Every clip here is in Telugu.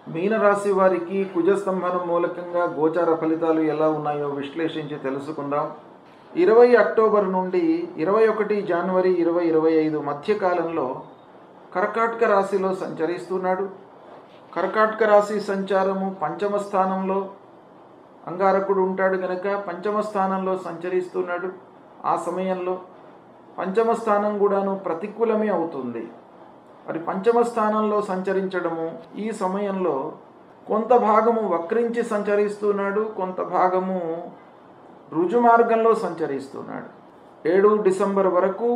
మీనరాశి వారికి కుజస్తంభనం మూలకంగా గోచార ఫలితాలు ఎలా ఉన్నాయో విశ్లేషించి తెలుసుకుందాం. 20 అక్టోబర్ నుండి 21 జనవరి 2025 మధ్యకాలంలో కర్కాటక రాశిలో సంచరిస్తున్నాడు. కర్కాటక రాశి సంచారము పంచమ స్థానంలో అంగారకుడు ఉంటాడు కనుక పంచమ స్థానంలో సంచరిస్తున్నాడు. ఆ సమయంలో పంచమ స్థానం కూడాను ప్రతికూలమే అవుతుంది. మరి పంచమ స్థానంలో సంచరించడము ఈ సమయంలో కొంత భాగము వక్రించి సంచరిస్తున్నాడు, కొంత భాగము రుజుమార్గంలో సంచరిస్తున్నాడు. 7 డిసెంబర్ వరకు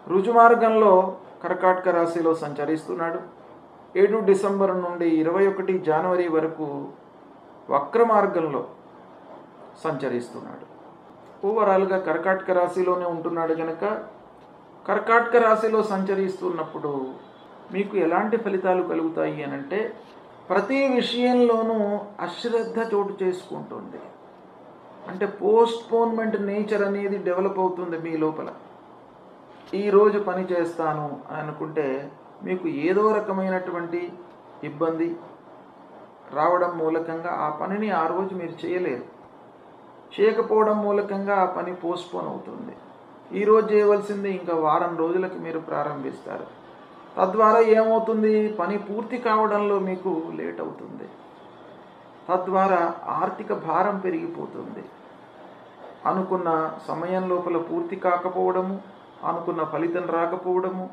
రుజుమార్గంలో కర్కాటక రాశిలో సంచరిస్తున్నాడు. 7 డిసెంబర్ నుండి 21 జనవరి వరకు వక్ర మార్గంలో సంచరిస్తున్నాడు. ఓవరాల్గా కర్కాటక రాశిలోనే ఉంటున్నాడు కనుక కర్కాటక రాశిలో సంచరిస్తున్నప్పుడు మీకు ఎలాంటి ఫలితాలు కలుగుతాయి అనంటే, ప్రతి విషయంలోనూ అశ్రద్ధ చోటు చేసుకుంటుంది. అంటే పోస్ట్పోన్మెంట్ నేచర్ అనేది డెవలప్ అవుతుంది మీ లోపల. ఈరోజు పని చేస్తాను అని అనుకుంటే మీకు ఏదో రకమైనటువంటి ఇబ్బంది రావడం మూలకంగా ఆ పనిని ఆ రోజు మీరు చేయలేరు. చేయకపోవడం మూలకంగా ఆ పని పోస్ట్పోన్ అవుతుంది. ఈరోజు చేయవలసింది ఇంకా వారం రోజులకి మీరు ప్రారంభిస్తారు. తద్వారా ఏమవుతుంది, పని పూర్తి కావడంలో మీకు లేట్ అవుతుంది. తద్వారా ఆర్థిక భారం పెరిగిపోతుంది. అనుకున్న సమయం లోపల పూర్తి కాకపోవడము, అనుకున్న ఫలితం రాకపోవడము,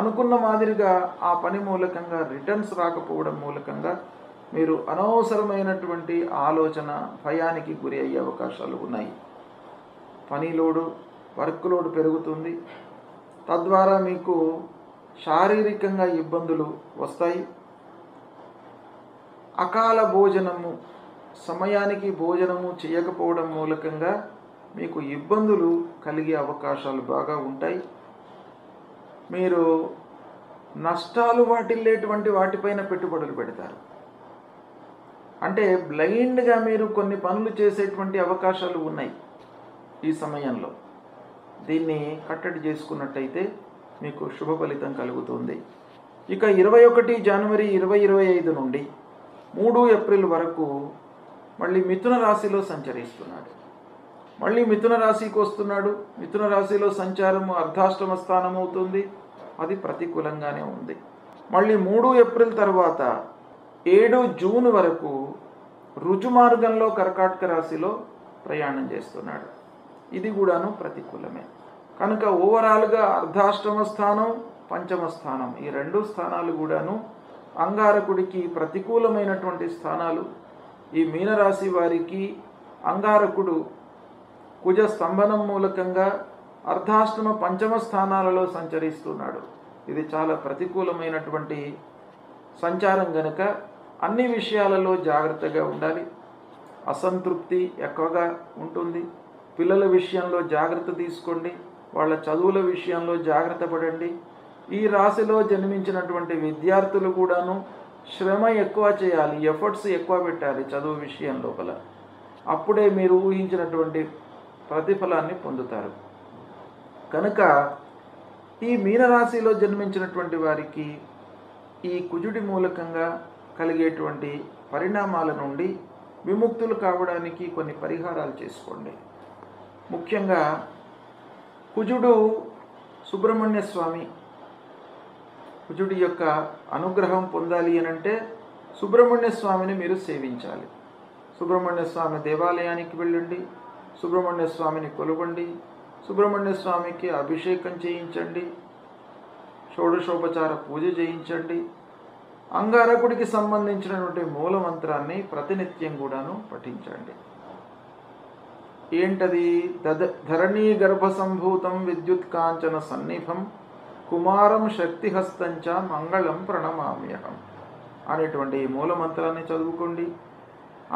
అనుకున్న మాదిరిగా ఆ పని మూలకంగా రిటర్న్స్ రాకపోవడం మూలకంగా మీరు అనవసరమైనటువంటి ఆలోచన భయానికి గురి అయ్యే అవకాశాలు ఉన్నాయి. పని లోడు, వర్క్ లోడ్ పెరుగుతుంది. తద్వారా మీకు శారీరకంగా ఇబ్బందులు వస్తాయి. అకాల భోజనము, సమయానికి భోజనము చేయకపోవడం మూలకంగా మీకు ఇబ్బందులు కలిగే అవకాశాలు బాగా ఉంటాయి. మీరు నష్టాలు వాటిల్లేటువంటి వాటిపైన పెట్టుబడులు పెడతారు. అంటే బ్లైండ్గా మీరు కొన్ని పనులు చేసేటువంటి అవకాశాలు ఉన్నాయి ఈ సమయంలో. దీన్ని కట్టడి చేసుకున్నట్టయితే మీకు శుభ ఫలితం కలుగుతుంది. ఇక 21 జనవరి 2025 నుండి 3 ఏప్రిల్ వరకు మళ్ళీ మిథున రాశిలో సంచరిస్తున్నాడు. మళ్ళీ మిథున రాశికి వస్తున్నాడు. మిథున రాశిలో సంచారము అర్ధాష్టమ స్థానం అవుతుంది. అది ప్రతికూలంగానే ఉంది. మళ్ళీ 3 ఏప్రిల్ తర్వాత 7 జూన్ వరకు రుజుమార్గంలో కర్కాటక రాశిలో ప్రయాణం చేస్తున్నాడు. ఇది కూడాను ప్రతికూలమే. కనుక ఓవరాల్గా అర్ధాష్టమ స్థానం, పంచమ స్థానం, ఈ 2 స్థానాలు కూడాను అంగారకుడికి ప్రతికూలమైనటువంటి స్థానాలు. ఈ మీనరాశి వారికి అంగారకుడు కుజ స్తంభనం మూలకంగా అర్ధాష్టమ పంచమ స్థానాలలో సంచరిస్తున్నాడు. ఇది చాలా ప్రతికూలమైనటువంటి సంచారం గనుక అన్ని విషయాలలో జాగ్రత్తగా ఉండాలి. అసంతృప్తి ఎక్కువగా ఉంటుంది. పిల్లల విషయంలో జాగ్రత్త తీసుకోండి. వాళ్ళ చదువుల విషయంలో జాగ్రత్త పడండి. ఈ రాశిలో జన్మించినటువంటి విద్యార్థులు కూడాను శ్రమ ఎక్కువ చేయాలి, ఎఫర్ట్స్ ఎక్కువ పెట్టాలి చదువు విషయం లోపల. అప్పుడే మీరు ఊహించినటువంటి ప్రతిఫలాన్ని పొందుతారు. కనుక ఈ మీనరాశిలో జన్మించినటువంటి వారికి ఈ కుజుడి మూలకంగా కలిగేటువంటి పరిణామాల నుండి విముక్తులు కావడానికి కొన్ని పరిహారాలు చేసుకోండి. ముఖ్యంగా కుజుడు సుబ్రహ్మణ్య స్వామి, కుజుడి యొక్క అనుగ్రహం పొందాలి అనంటే సుబ్రహ్మణ్య స్వామిని మీరు సేవించాలి. సుబ్రహ్మణ్య స్వామి దేవాలయానికి వెళ్ళండి, సుబ్రహ్మణ్య స్వామిని కొలవండి, సుబ్రహ్మణ్య స్వామికి అభిషేకం చేయించండి, షోడశోపచార పూజ చేయించండి. అంగారకుడికి సంబంధించినటువంటి మూలమంత్రాన్ని ప్రతినిత్యం కూడాను పఠించండి. ఏంటది? ధరణీ గర్భ సంభూతం విద్యుత్ కాంచన సన్నిభం కుమారం శక్తిహస్తంచ మంగళం ప్రణమామ్యహం అనేటువంటి మూలమంత్రాన్ని చదువుకోండి.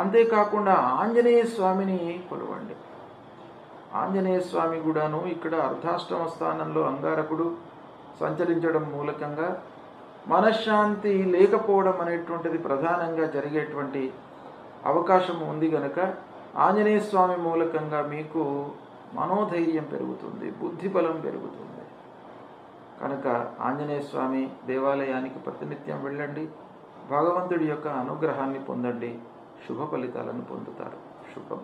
అంతేకాకుండా ఆంజనేయ స్వామిని కొలవండి. ఆంజనేయ స్వామి కూడాను ఇక్కడ అర్ధాష్టమ స్థానంలో అంగారకుడు సంచరించడం మూలకంగా మనశ్శాంతి లేకపోవడం అనేటువంటిది ప్రధానంగా జరిగేటువంటి అవకాశం ఉంది కనుక ఆంజనేయ స్వామి మూలకంగా మీకు మనోధైర్యం పెరుగుతుంది, బుద్ధిబలం పెరుగుతుంది. కనుక ఆంజనేయ స్వామి దేవాలయానికి ప్రతినిత్యం వెళ్ళండి, భగవంతుడి యొక్క అనుగ్రహాన్ని పొందండి, శుభ ఫలితాలను పొందుతారు. శుభం.